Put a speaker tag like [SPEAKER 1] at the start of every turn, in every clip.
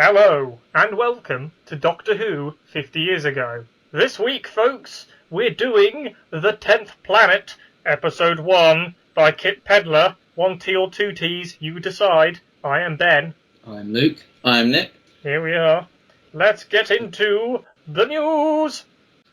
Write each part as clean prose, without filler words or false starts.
[SPEAKER 1] Hello, and welcome to Doctor Who 50 Years Ago. This week, folks, we're doing The 10th Planet, Episode 1, by Kit Pedler. 1 T or 2 T's, you decide. I am Ben.
[SPEAKER 2] I'm Luke. I'm Nick.
[SPEAKER 1] Here we are. Let's get into the news!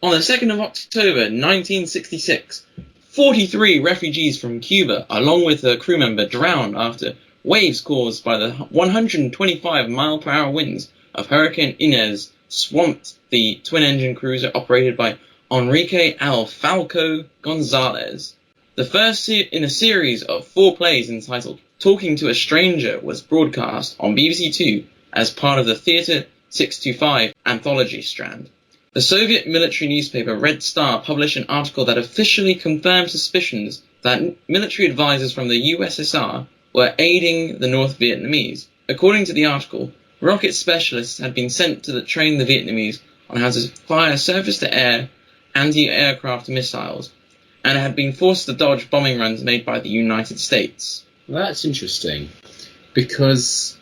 [SPEAKER 2] On the 2nd of October 1966, 43 refugees from Cuba, along with a crew member, drowned after waves caused by the 125-mile-per-hour winds of Hurricane Inez swamped the twin-engine cruiser operated by Enrique Al Falco Gonzalez. The first in a series of 4 plays entitled Talking to a Stranger was broadcast on BBC Two as part of the Theatre 625 anthology strand. The Soviet military newspaper Red Star published an article that officially confirmed suspicions that military advisors from the USSR were aiding the North Vietnamese. According to the article, rocket specialists had been sent to train the Vietnamese on how to fire surface-to-air anti-aircraft missiles, and had been forced to dodge bombing runs made by the United States.
[SPEAKER 3] Well, that's interesting, because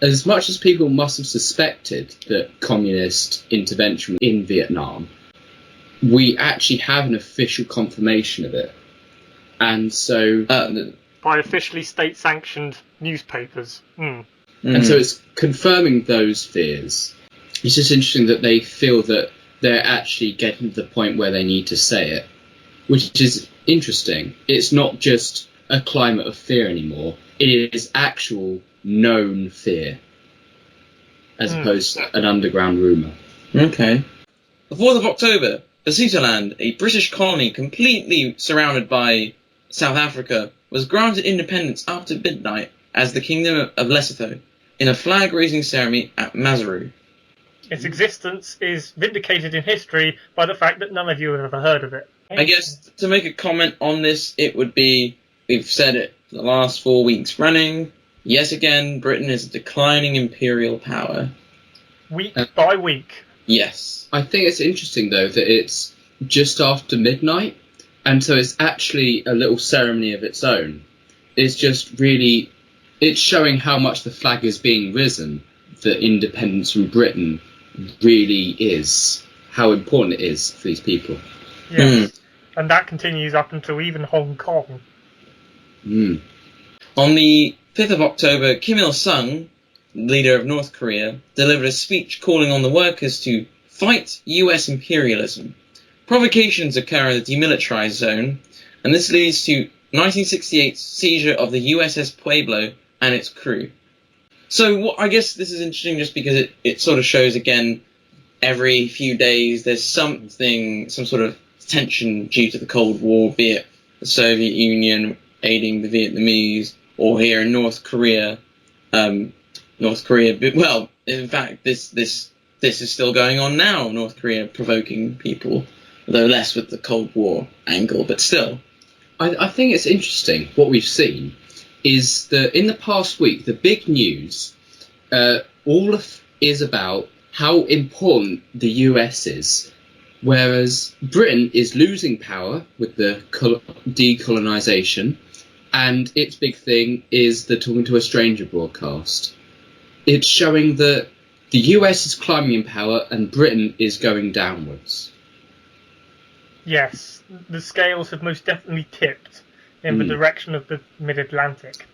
[SPEAKER 3] as much as people must have suspected that communist intervention in Vietnam, we actually have an official confirmation of it. And so
[SPEAKER 1] by officially state-sanctioned newspapers.
[SPEAKER 3] And so it's confirming those fears. It's just interesting that they feel that they're actually getting to the point where they need to say it, which is interesting. It's not just a climate of fear anymore. It is actual known fear, as opposed to an underground rumour.
[SPEAKER 2] Okay. The 4th of October, Basutoland, a British colony completely surrounded by South Africa, was granted independence after midnight as the Kingdom of Lesotho in a flag-raising ceremony at Maseru.
[SPEAKER 1] Its existence is vindicated in history by the fact that none of you have ever heard of it.
[SPEAKER 2] I guess to make a comment on this, it would be, we've said it for the last 4 weeks running, yet again, Britain is a declining imperial power.
[SPEAKER 1] Week by week.
[SPEAKER 2] Yes.
[SPEAKER 3] I think it's interesting, though, that it's just after midnight, and so it's actually a little ceremony of its own. It's just really, it's showing how much the flag is being risen, that independence from Britain really is, how important it is for these people.
[SPEAKER 1] Yes, and that continues up until even Hong Kong.
[SPEAKER 2] On the 5th of October, Kim Il-sung, leader of North Korea, delivered a speech calling on the workers to fight US imperialism. Provocations occur in the demilitarized zone, and this leads to 1968's seizure of the USS Pueblo and its crew. So I guess this is interesting just because it sort of shows, again, every few days there's some sort of tension due to the Cold War, be it the Soviet Union aiding the Vietnamese, or here in North Korea, well, in fact, this is still going on now, North Korea provoking people, though less with the Cold War angle, but still.
[SPEAKER 3] I think it's interesting, what we've seen, is that in the past week, the big news, is about how important the US is, whereas Britain is losing power with the decolonisation, and its big thing is the Talking to a Stranger broadcast. It's showing that the US is climbing in power and Britain is going downwards.
[SPEAKER 1] Yes, the scales have most definitely tipped in the direction of the mid-Atlantic.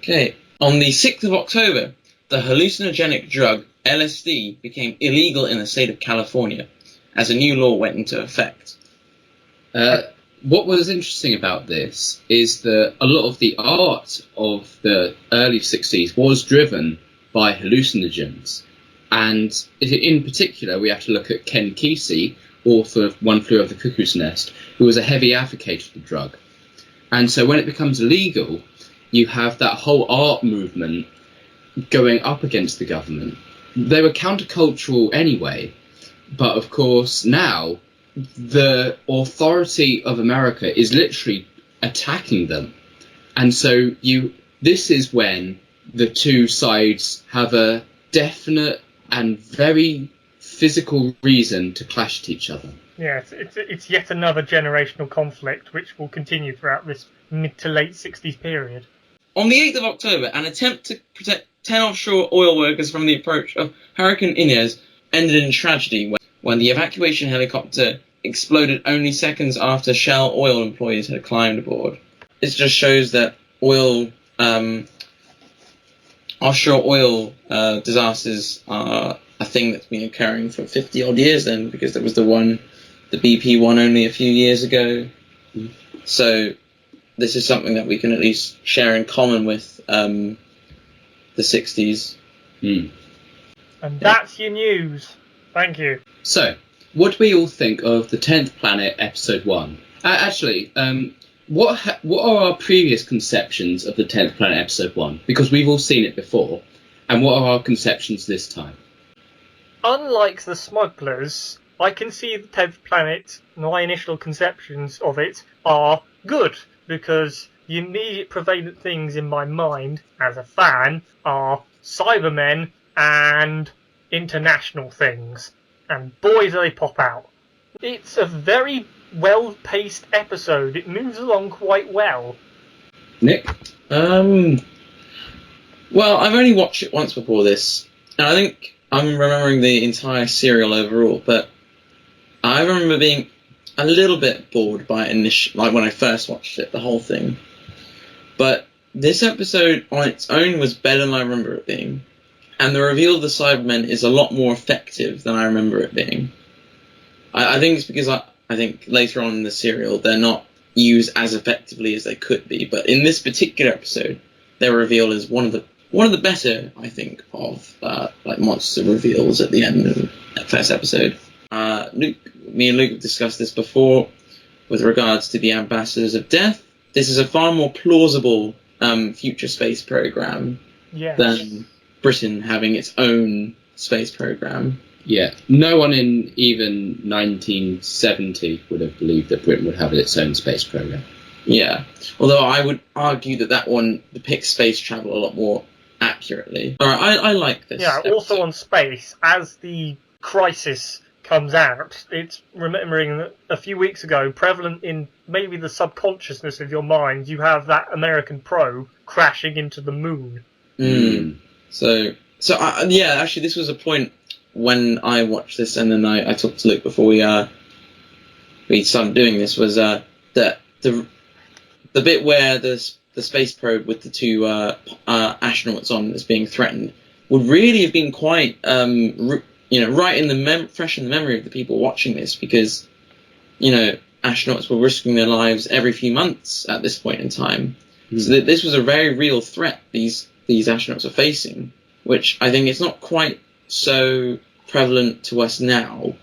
[SPEAKER 2] Okay, on the 6th of October, the hallucinogenic drug LSD became illegal in the state of California, as a new law went into effect.
[SPEAKER 3] What was interesting about this is that a lot of the art of the early 60s was driven by hallucinogens. And in particular, we have to look at Ken Kesey, author of One Flew Over the Cuckoo's Nest, who was a heavy advocate of the drug. And so when it becomes illegal, you have that whole art movement going up against the government. They were countercultural anyway, but of course now the authority of America is literally attacking them. And so this is when the two sides have a definite and very physical reason to clash at each other.
[SPEAKER 1] Yes, it's yet another generational conflict which will continue throughout this mid to late 60s period.
[SPEAKER 2] On the 8th of October, an attempt to protect 10 offshore oil workers from the approach of Hurricane Inez ended in tragedy when the evacuation helicopter exploded only seconds after Shell oil employees had climbed aboard. This just shows that offshore oil disasters are a thing that's been occurring for 50 odd years then, because there was the BP one only a few years ago. So this is something that we can at least share in common with the 60s.
[SPEAKER 1] And that's your news. Thank you.
[SPEAKER 3] So, what do we all think of the 10th Planet, Episode 1? What are our previous conceptions of the 10th Planet, Episode 1? Because we've all seen it before. And what are our conceptions this time?
[SPEAKER 1] Unlike the smugglers, I can see the 10th Planet, my initial conceptions of it are good, because the immediate prevalent things in my mind, as a fan, are Cybermen and international things. And boy, do they pop out. It's a very well-paced episode. It moves along quite well.
[SPEAKER 3] Nick?
[SPEAKER 2] Well, I've only watched it once before this, and I think I'm remembering the entire serial overall, but I remember being a little bit bored by it like when I first watched it, the whole thing. But this episode on its own was better than I remember it being. And the reveal of the Cybermen is a lot more effective than I remember it being. I think it's because I think later on in the serial they're not used as effectively as they could be. But in this particular episode, their reveal is one of the better, I think, of like monster reveals at the end of that first episode. Me and Luke have discussed this before with regards to the Ambassadors of Death. This is a far more plausible future space program than Britain having its own space program.
[SPEAKER 3] Yeah, no one in even 1970 would have believed that Britain would have its own space program.
[SPEAKER 2] Yeah, although I would argue that one depicts space travel a lot more accurately. Alright, I like this.
[SPEAKER 1] Yeah,
[SPEAKER 2] episode.
[SPEAKER 1] Also on space, as the crisis comes out, it's remembering that a few weeks ago, prevalent in maybe the subconsciousness of your mind, you have that American probe crashing into the moon.
[SPEAKER 2] So actually this was a point when I watched this, and then I talked to Luke before we started doing this, was that the bit where the space probe with the two astronauts on is being threatened would really have been quite right in the fresh in the memory of the people watching this, because astronauts were risking their lives every few months at this point in time. So this was a very real threat these astronauts are facing, which I think is not quite so prevalent to us now,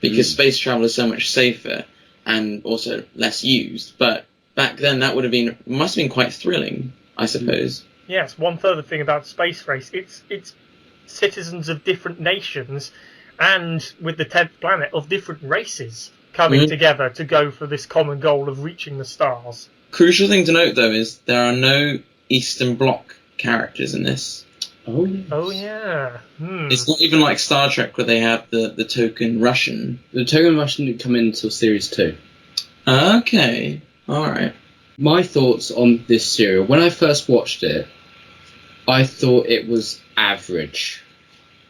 [SPEAKER 2] because space travel is so much safer and also less used. But back then that must have been quite thrilling, I suppose.
[SPEAKER 1] Yes, one further thing about space race, it's citizens of different nations, and with the 10th planet, of different races coming together to go for this common goal of reaching the stars.
[SPEAKER 2] Crucial thing to note, though, is there are no Eastern Bloc characters in this.
[SPEAKER 3] Oh, yes.
[SPEAKER 1] Oh, yeah.
[SPEAKER 2] It's not even like Star Trek where they have the token Russian.
[SPEAKER 3] The token Russian didn't come in until Series 2.
[SPEAKER 2] Okay, alright.
[SPEAKER 3] My thoughts on this serial, when I first watched it, I thought it was average.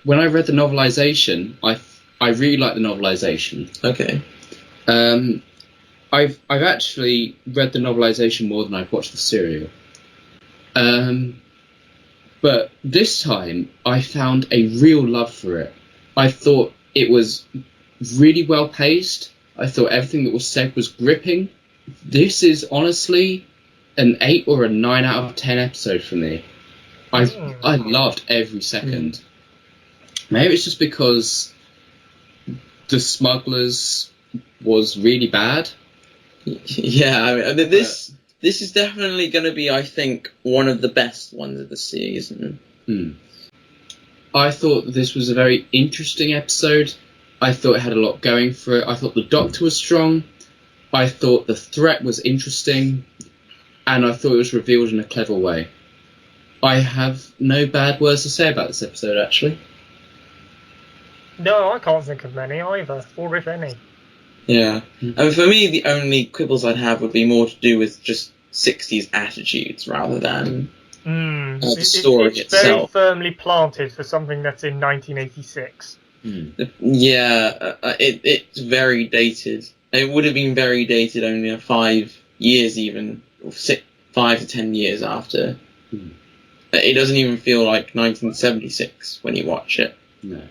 [SPEAKER 3] When I read the novelisation, I really liked the novelisation.
[SPEAKER 2] Okay.
[SPEAKER 3] I've actually read the novelisation more than I've watched the serial. But this time, I found a real love for it. I thought it was really well paced. I thought everything that was said was gripping. This is honestly an 8 or a 9 out of 10 episode for me. I loved every second. Maybe it's just because The Smugglers was really bad.
[SPEAKER 2] Yeah, I mean, this is definitely going to be, I think, one of the best ones of the season.
[SPEAKER 3] I thought this was a very interesting episode. I thought it had a lot going for it. I thought the Doctor was strong. I thought the threat was interesting. And I thought it was revealed in a clever way. I have no bad words to say about this episode, actually.
[SPEAKER 1] No, I can't think of many either, or if any.
[SPEAKER 2] Yeah. I mean, for me, the only quibbles I'd have would be more to do with just 60s attitudes rather than the story
[SPEAKER 1] it's
[SPEAKER 2] itself.
[SPEAKER 1] very firmly planted for something that's in 1986.
[SPEAKER 2] Yeah, it's very dated. It would have been very dated only 5 years even, or 5 to 10 years after. It doesn't even feel like 1976 when you watch it.
[SPEAKER 3] No.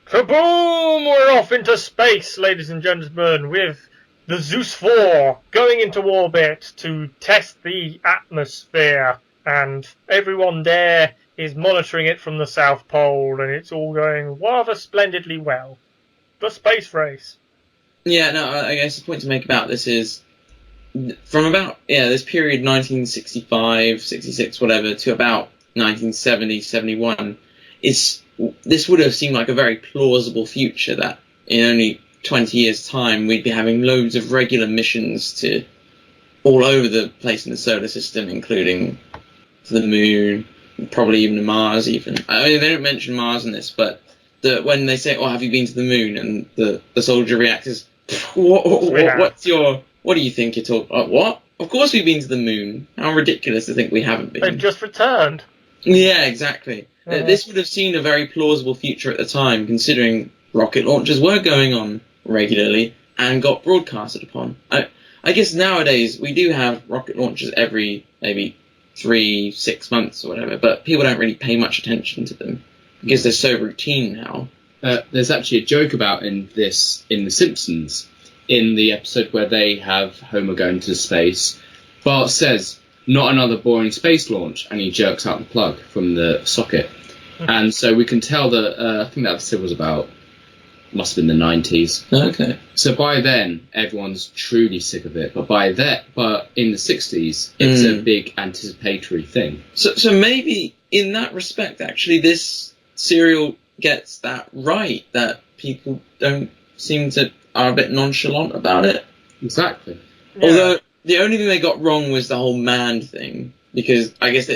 [SPEAKER 1] Kaboom! We're off into space, ladies and gentlemen, with the Zeus 4 going into orbit to test the atmosphere, and everyone there is monitoring it from the South Pole, and it's all going rather splendidly well. The space race.
[SPEAKER 2] Yeah, no, I guess the point to make about this is from about, this period 1965, 66, whatever, to about 1970, 71, this would have seemed like a very plausible future that in only 20 years' time we'd be having loads of regular missions to all over the place in the solar system, including to the moon, probably even to Mars even. I mean, they don't mention Mars in this, but when they say, have you been to the moon? And the soldier reacts, what do you think you're talking about? What? Of course we've been to the moon. How ridiculous to think we haven't been.
[SPEAKER 1] They've just returned.
[SPEAKER 2] Yeah, exactly. This would have seemed a very plausible future at the time, considering rocket launches were going on regularly and got broadcasted upon. I guess nowadays we do have rocket launches every maybe 3-6 months or whatever, but people don't really pay much attention to them because they're so routine now.
[SPEAKER 3] There's actually a joke about in The Simpsons, in the episode where they have Homer going to space. Bart says, "Not another boring space launch," and he jerks out the plug from the socket. And so we can tell that, I think that episode was must have been the 90s.
[SPEAKER 2] Okay.
[SPEAKER 3] So by then, everyone's truly sick of it. But in the 60s, it's a big anticipatory thing.
[SPEAKER 2] So maybe in that respect, actually, this serial gets that right, that people don't seem to are a bit nonchalant about it.
[SPEAKER 3] Exactly.
[SPEAKER 1] Yeah.
[SPEAKER 2] Although the only thing they got wrong was the whole manned thing, because I guess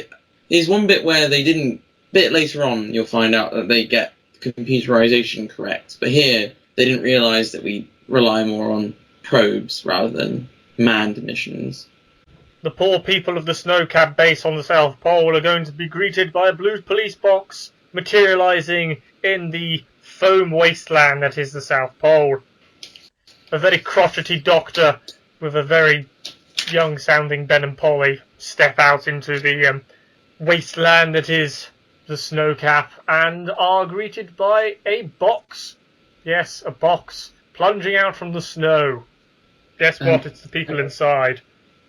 [SPEAKER 2] there's one bit where they didn't. Bit later on, you'll find out that they get computerization correct, but here they didn't realise that we rely more on probes rather than manned missions.
[SPEAKER 1] The poor people of the Snowcap base on the South Pole are going to be greeted by a blue police box materialising in the foam wasteland that is the South Pole. A very crotchety doctor with a very young-sounding Ben and Polly step out into the wasteland that is the Snowcap and are greeted by a box. Yes, a box plunging out from the snow. Guess what? It's the people inside.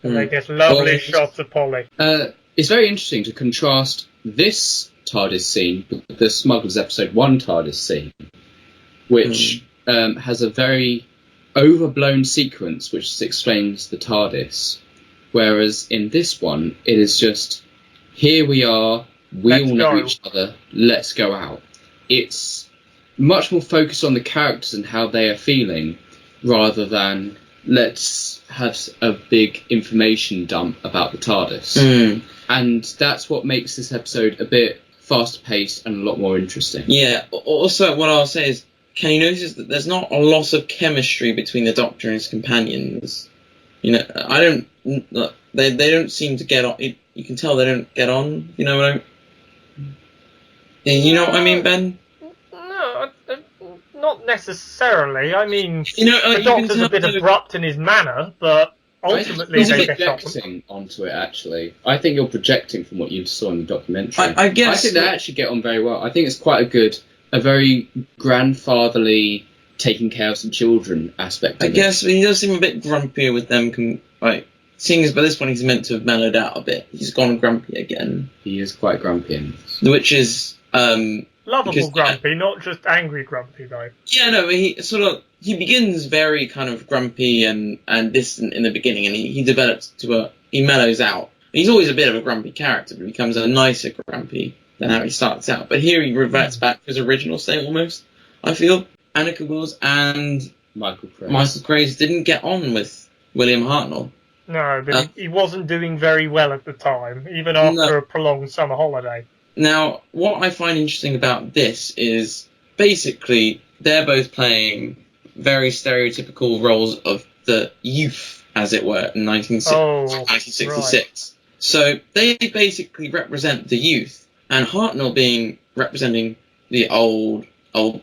[SPEAKER 1] And they get lovely shots of Polly.
[SPEAKER 3] It's very interesting to contrast this TARDIS scene with the Smugglers Episode 1 TARDIS scene, which has a very overblown sequence which explains the TARDIS. Whereas in this one, it is just, here we are, we all know each other, let's go out. It's much more focused on the characters and how they are feeling, rather than let's have a big information dump about the TARDIS. And that's what makes this episode a bit faster paced and a lot more interesting.
[SPEAKER 2] Yeah, also what I'll say is, can you notice that there's not a lot of chemistry between the Doctor and his companions? You know, they don't seem to get on. You can tell they don't get on. You know what I mean, Ben?
[SPEAKER 1] No, not necessarily. I mean,
[SPEAKER 2] the
[SPEAKER 1] Doctor's a bit abrupt in his manner, but ultimately
[SPEAKER 3] he's
[SPEAKER 1] they get on.
[SPEAKER 3] projecting onto it, actually. I think you're projecting from what you saw in the documentary.
[SPEAKER 2] I guess.
[SPEAKER 3] I think they actually get on very well. I think it's quite a very grandfatherly, taking care of some children aspect of
[SPEAKER 2] I guess he does seem a bit grumpier with them, seeing as by this point he's meant to have mellowed out a bit. He's gone grumpy again.
[SPEAKER 3] He is quite grumpy in this.
[SPEAKER 2] Which is...
[SPEAKER 1] lovable grumpy, not just angry grumpy, though.
[SPEAKER 2] Yeah, no, he begins very kind of grumpy and distant in the beginning, and he develops he mellows out. He's always a bit of a grumpy character, but becomes a nicer grumpy than how he starts out. But here he reverts back to his original state almost, I feel. Annika Wills and
[SPEAKER 3] Michael Craze
[SPEAKER 2] didn't get on with William Hartnell.
[SPEAKER 1] No, but he wasn't doing very well at the time, even after a prolonged summer holiday.
[SPEAKER 2] Now, what I find interesting about this is basically they're both playing very stereotypical roles of the youth, as it were, in 1966. So they basically represent the youth, and Hartnell representing the old, your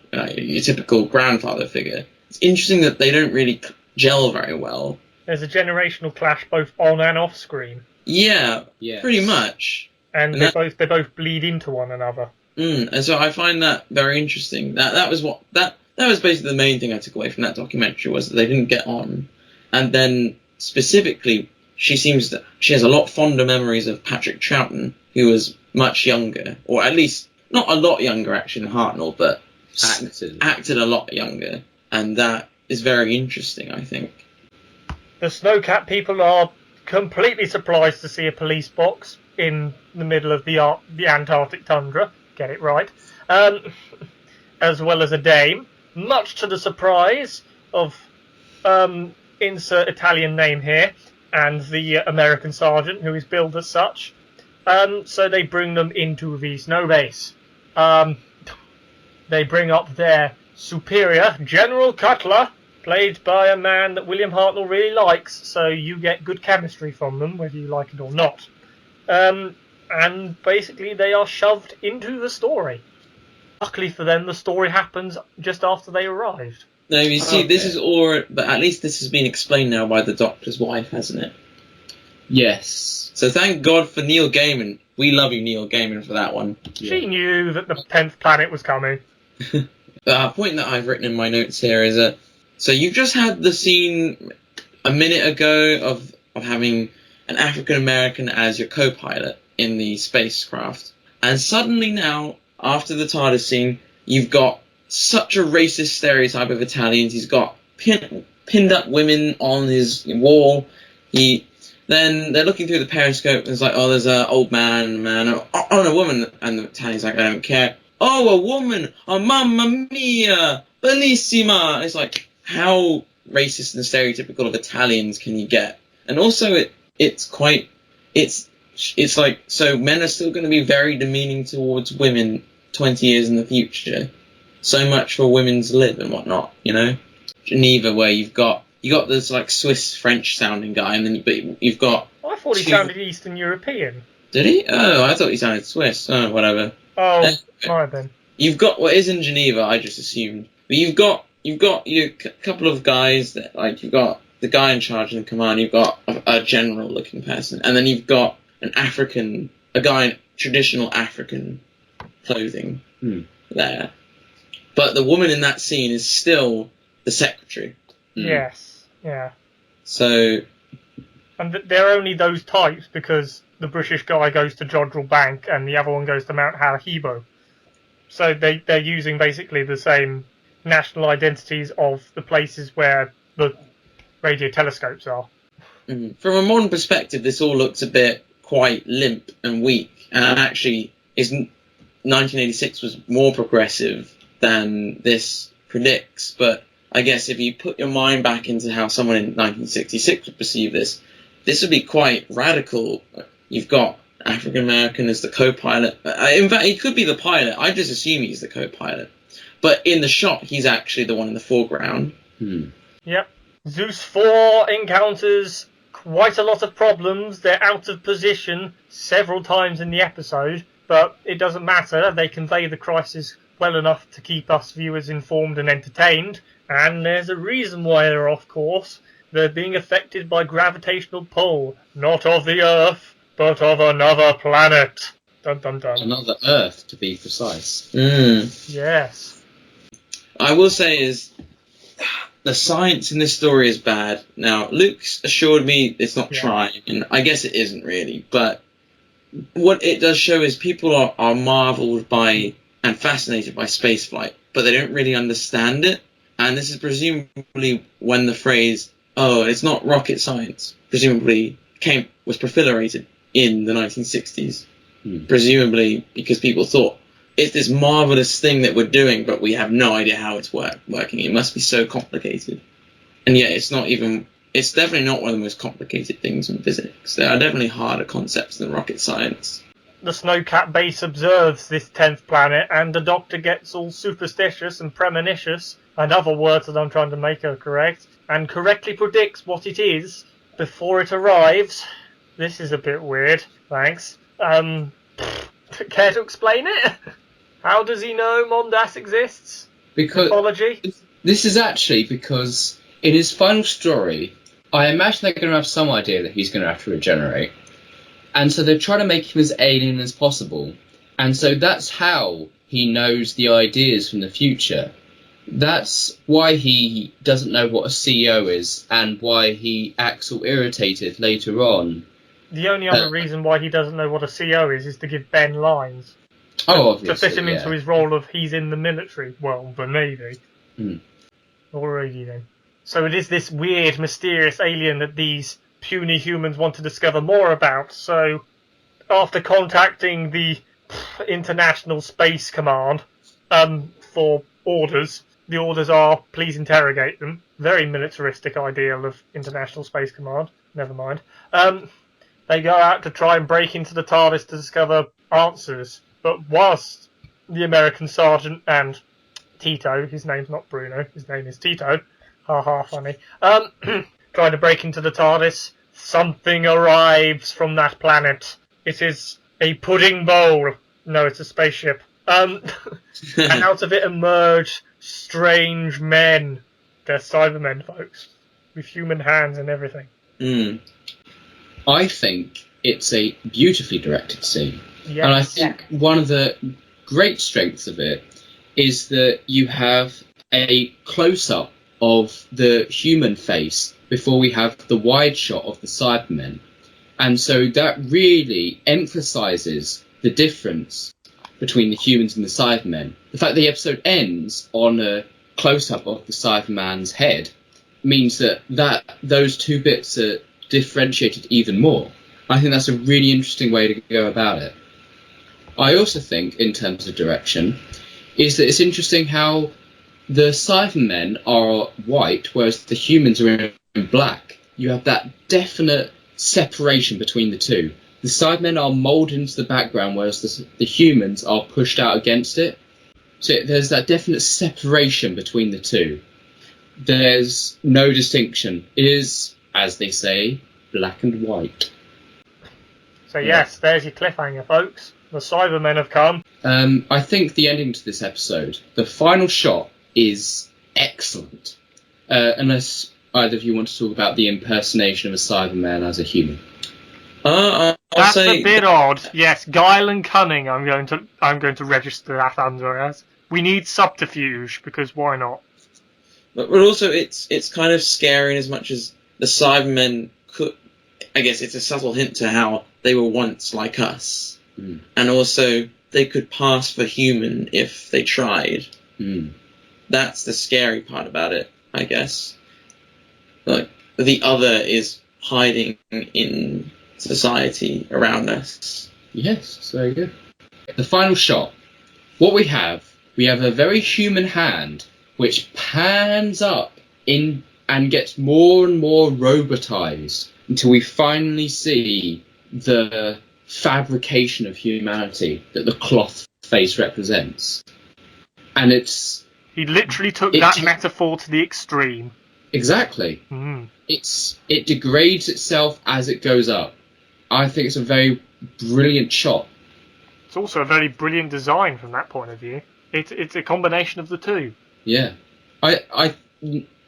[SPEAKER 2] typical grandfather figure. It's interesting that they don't really gel very well.
[SPEAKER 1] There's a generational clash both on and off screen.
[SPEAKER 2] Yeah,
[SPEAKER 3] Yes.
[SPEAKER 2] pretty much.
[SPEAKER 1] And they both bleed into one another.
[SPEAKER 2] And so I find that very interesting. That was basically the main thing I took away from that documentary, was that they didn't get on. And then specifically, she has a lot fonder memories of Patrick Troughton, who was much younger, or at least not a lot younger actually than Hartnell, but acted a lot younger, and that is very interesting, I think.
[SPEAKER 1] The Snowcat people are completely surprised to see a police box in the middle of the Antarctic tundra. Get it right. As well as a dame, much to the surprise of insert Italian name here, and the American sergeant, who is billed as such. So they bring them into the snow base. They bring up their superior, General Cutler, played by a man that William Hartnell really likes, so you get good chemistry from them, whether you like it or not. And basically they are shoved into the story. Luckily for them, the story happens just after they arrived.
[SPEAKER 2] No, you see, this is all, but at least this has been explained now by the Doctor's wife, hasn't it?
[SPEAKER 3] Yes.
[SPEAKER 2] So thank God for Neil Gaiman. We love you, Neil Gaiman, for that one.
[SPEAKER 1] She knew that the 10th planet was coming.
[SPEAKER 2] A point that I've written in my notes here is that, so you've just had the scene a minute ago of having an African American as your co-pilot in the spacecraft, and suddenly now, after the Tardis scene, you've got such a racist stereotype of Italians. He's got pinned up women on his wall. Then they're looking through the periscope, and it's like, oh, there's an old man and a man, and a woman, and the Italian's like, I don't care. Oh, a woman! Oh, mamma mia! Bellissima! It's like, how racist and stereotypical of Italians can you get? And also, it's like, so men are still going to be very demeaning towards women 20 years in the future. So much for women to live and whatnot, you know? Geneva, where you've got this like Swiss French sounding guy, and then you've got.
[SPEAKER 1] I thought he sounded Eastern European.
[SPEAKER 2] Did he? Oh, I thought he sounded Swiss. Oh, whatever.
[SPEAKER 1] Oh, right then.
[SPEAKER 2] You've got what is in Geneva. I just assumed, but you've got your couple of guys that, like, you've got the guy in charge of the command. You've got a general-looking person, and then you've got a guy in traditional African clothing there. But the woman in that scene is still the secretary.
[SPEAKER 1] Yes, yeah.
[SPEAKER 2] So...
[SPEAKER 1] And they're only those types because the British guy goes to Jodrell Bank and the other one goes to Mount Haribo. So they're using basically the same national identities of the places where the radio telescopes are.
[SPEAKER 2] From a modern perspective, this all looks a bit quite limp and weak. And actually, 1986 was more progressive than this predicts, but I guess if you put your mind back into how someone in 1966 would perceive this would be quite radical. You've got African American as the co-pilot. In fact, he could be the pilot. I just assume he's the co-pilot. But in the shot, he's actually the one in the foreground.
[SPEAKER 1] Yep. Zeus 4 encounters quite a lot of problems. They're out of position several times in the episode, but it doesn't matter. They convey the crisis well enough to keep us viewers informed and entertained, and there's a reason why they're off course. They're being affected by gravitational pull, not of the Earth, but of another planet. Dun dun dun.
[SPEAKER 3] Another Earth, to be precise.
[SPEAKER 1] Yes.
[SPEAKER 2] I will say is, the science in this story is bad. Now, Luke's assured me it's not trying, and I guess it isn't really, but what it does show is people are marvelled by and fascinated by spaceflight, but they don't really understand it. And this is presumably when the phrase, oh, it's not rocket science, presumably was proliferated in the 1960s. Presumably because people thought, it's this marvellous thing that we're doing, but we have no idea how it's working. It must be so complicated. And yet it's definitely not one of the most complicated things in physics. There are definitely harder concepts than rocket science.
[SPEAKER 1] The Snowcat base observes this 10th planet, and the Doctor gets all superstitious and premonitious, and other words that I'm trying to make are correct, and correctly predicts what it is before it arrives. This is a bit weird. Thanks. Care to explain it? How does he know Mondas exists?
[SPEAKER 3] Because
[SPEAKER 1] Mythology?
[SPEAKER 3] this is actually because in his final story, I imagine they're going to have some idea that he's going to have to regenerate. And so they're trying to make him as alien as possible. And so that's how he knows the ideas from the future. That's why he doesn't know what a CEO is and why he acts all irritated later on.
[SPEAKER 1] The only other reason why he doesn't know what a CO is to give Ben lines.
[SPEAKER 3] Obviously,
[SPEAKER 1] to fit him into his role of he's in the military, well, the Navy. Alrighty then. So it is this weird, mysterious alien that these puny humans want to discover more about. So, after contacting the International Space Command for orders, the orders are, please interrogate them. Very militaristic ideal of International Space Command. Never mind. They go out to try and break into the Tardis to discover answers. But whilst the American sergeant and Tito, his name's not Bruno, his name is Tito, funny, trying to break into the Tardis, something arrives from that planet. It is a pudding bowl. No, it's a spaceship. And out of it emerge strange men. They're Cybermen, folks, with human hands and everything.
[SPEAKER 3] I think it's a beautifully directed scene.
[SPEAKER 1] Yes.
[SPEAKER 3] And I think one of the great strengths of it is that you have a close-up of the human face before we have the wide shot of the Cybermen. And so that really emphasises the difference between the humans and the Cybermen. The fact the episode ends on a close-up of the Cyberman's head means that those two bits are differentiated even more. I think that's a really interesting way to go about it. I also think, in terms of direction, is that it's interesting how the Cybermen are white, whereas the humans are in black. You have that definite separation between the two. The Cybermen are moulded into the background, whereas the humans are pushed out against it. So there's that definite separation between the two. There's no distinction. It is, as they say, black and white.
[SPEAKER 1] So yes, there's your cliffhanger, folks. The Cybermen have come.
[SPEAKER 3] I think the ending to this episode, the final shot, is excellent. Unless either of you want to talk about the impersonation of a Cyberman as a human.
[SPEAKER 1] That's a bit odd. Yes, guile and cunning. I'm going to register that under as. We need subterfuge because why not?
[SPEAKER 2] But also, it's kind of scary in as much as the Cybermen could. I guess it's a subtle hint to how they were once like us, and also they could pass for human if they tried. That's the scary part about it, I guess. Like the other is hiding in society around us.
[SPEAKER 3] Yes, it's very good. The final shot. What we have a very human hand which pans up in and gets more and more robotized until we finally see the fabrication of humanity that the cloth face represents. And
[SPEAKER 1] he literally took that metaphor to the extreme.
[SPEAKER 3] Exactly. It degrades itself as it goes up. I think it's a very brilliant shot.
[SPEAKER 1] It's also a very brilliant design from that point of view. It's a combination of the two. Yeah.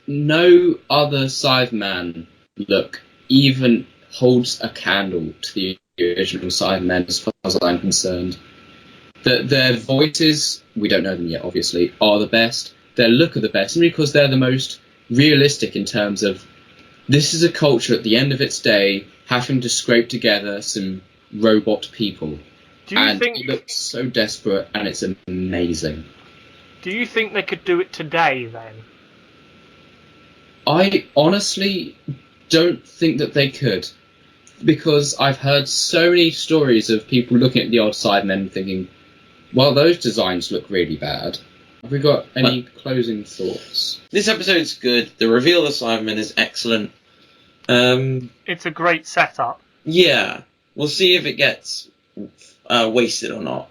[SPEAKER 3] No other Cyberman look even holds a candle to the original Cybermen as far as I'm concerned. Their voices, we don't know them yet obviously, are the best. Their look are the best, simply because they're the most realistic in terms of this is a culture at the end of its day having to scrape together some robot people. It looks so desperate and it's amazing.
[SPEAKER 1] Do you think they could do it today then?
[SPEAKER 3] I honestly don't think that they could, because I've heard so many stories of people looking at the old Cybermen and thinking, well, those designs look really bad. Have we got any closing thoughts?
[SPEAKER 2] This episode's good. The reveal of the Cybermen is excellent.
[SPEAKER 1] It's a great setup.
[SPEAKER 2] Yeah. We'll see if it gets wasted or not.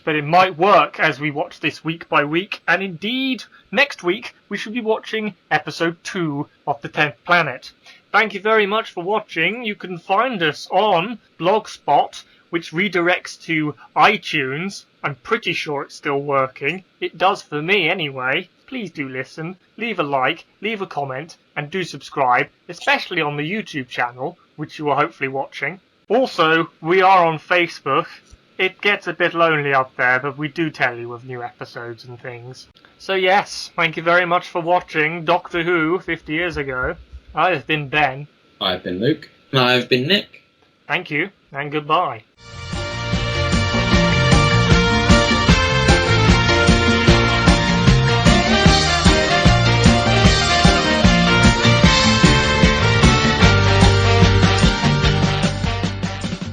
[SPEAKER 1] But it might work as we watch this week by week, and indeed, next week we should be watching episode 2 of The 10th Planet. thank you very much for watching. You can find us on Blogspot, which redirects to iTunes. I'm pretty sure it's still working. It does for me anyway. Please do listen, leave a like, leave a comment, and do subscribe, especially on the YouTube channel, which you are hopefully watching. Also, we are on Facebook. It gets a bit lonely up there, but we do tell you of new episodes and things. So yes, thank you very much for watching Doctor Who 50 years ago. I've been Ben.
[SPEAKER 3] I've been Luke.
[SPEAKER 2] And I've been Nick.
[SPEAKER 1] Thank you, and goodbye.